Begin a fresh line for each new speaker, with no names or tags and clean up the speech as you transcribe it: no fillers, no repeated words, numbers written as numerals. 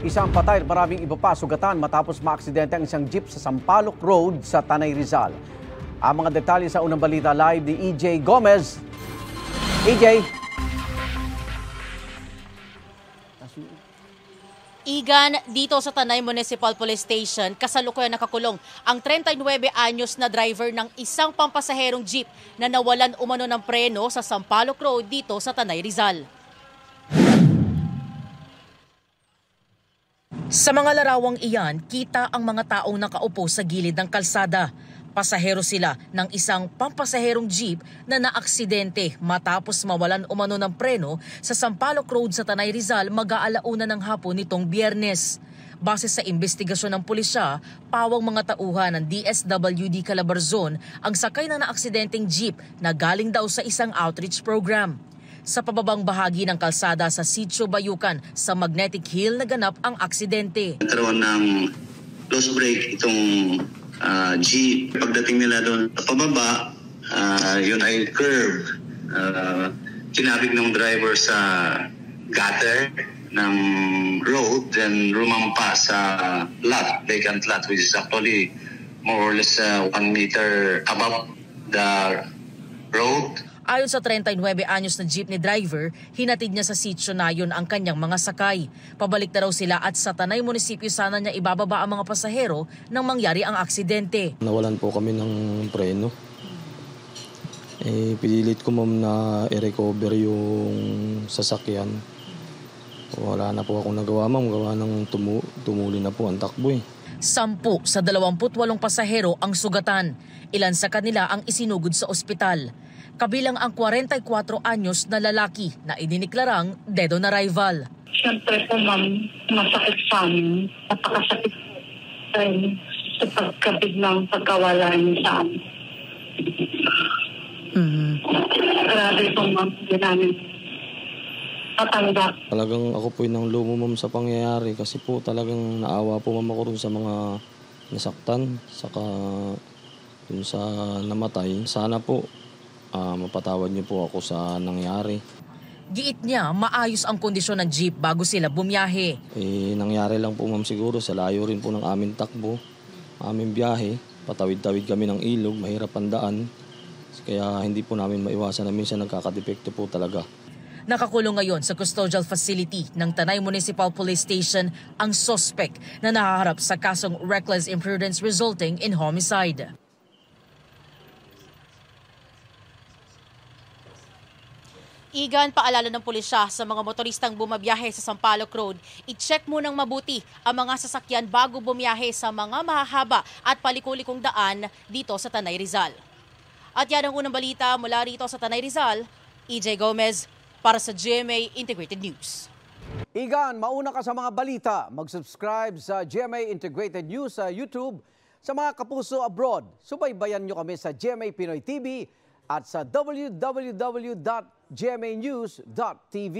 Isang patay at maraming iba pa sugatan matapos maaksidente ang isang jeep sa Sampaloc Road sa Tanay Rizal. Ang mga detalye sa unang balita live ni EJ Gomez. EJ.
Igan, dito sa Tanay Municipal Police Station, kasalukuyan nakakulong ang 39 anyos na driver ng isang pampasaherong jeep na nawalan umano ng preno sa Sampaloc Road dito sa Tanay Rizal. Sa mga larawang iyan, kita ang mga taong nakaupo sa gilid ng kalsada. Pasahero sila ng isang pampasaherong jeep na naaksidente matapos mawalan umano ng preno sa Sampaloc Road sa Tanay Rizal mag-aalauna ng hapon nitong Biyernes. Base sa investigasyon ng pulisya, pawang mga tauhan ng DSWD Calabarzon ang sakay ng naaksidenteng jeep na galing daw sa isang outreach program. Sa pababang bahagi ng kalsada sa Sitio Bayukan sa Magnetic Hill naganap ang aksidente.
Nagkaroon ng loose brake itong jeep. Pagdating nila doon sa pababa, yun ay curve. Kinabig ng driver sa gutter ng road, then rumampa sa lot, vacant lot, which is actually more or less 1 meter above the road.
Ayon sa 39 anyos na jeepney driver, hinatid niya sa sitio Nayon ang kanyang mga sakay. Pabalik na raw sila at sa Tanay Munisipyo sana niya ibababa ang mga pasahero nang mangyari ang aksidente.
Nawalan po kami ng preno. Pinilit ko ma'am na i-recover yung sasakyan. Wala na po akong nagawa ma'am, gawa ng tumuli na po ang takbo
10 sa 28 pasahero ang sugatan. Ilan sa kanila ang isinugod sa ospital. Kabilang ang 44 anyos na lalaki na idiniklarang dead on arrival.
Siyempre po ma'am, masakit sa amin. Napakasakit rin sa pagkabiglang pagkawala niya sa amin. Grabe po ma'am, hindi namin tatanggap.
Talagang ako po nang lumo ma'am sa pangyayari kasi po talagang naawa po ma'am ako rin sa mga nasaktan saka dun sa namatay. Sana po mapatawad niyo po ako sa nangyari.
Giit niya, maayos ang kondisyon ng jeep bago sila bumiyahe.
Nangyari lang po ma'am siguro sa layo rin po ng aming takbo, aming biyahe. Patawid-tawid kami ng ilog, mahirap ang daan. Kaya hindi po namin maiwasan na minsan nagkakadepekto po talaga.
Nakakulong ngayon sa custodial facility ng Tanay Municipal Police Station ang suspect na nahaharap sa kasong reckless imprudence resulting in homicide. Igan, paalala ng pulisya sa mga motoristang bumabiyahe sa Sampaloc Road, i-check munang mabuti ang mga sasakyan bago bumiyahe sa mga mahahaba at palikulikong daan dito sa Tanay Rizal. At yan ang unang balita mula rito sa Tanay Rizal, EJ Gomez para sa GMA Integrated News.
Igan, mauna ka sa mga balita. Mag-subscribe sa GMA Integrated News sa YouTube. Sa mga kapuso abroad, subaybayan nyo kami sa GMA Pinoy TV at sa www.gmanews.tv.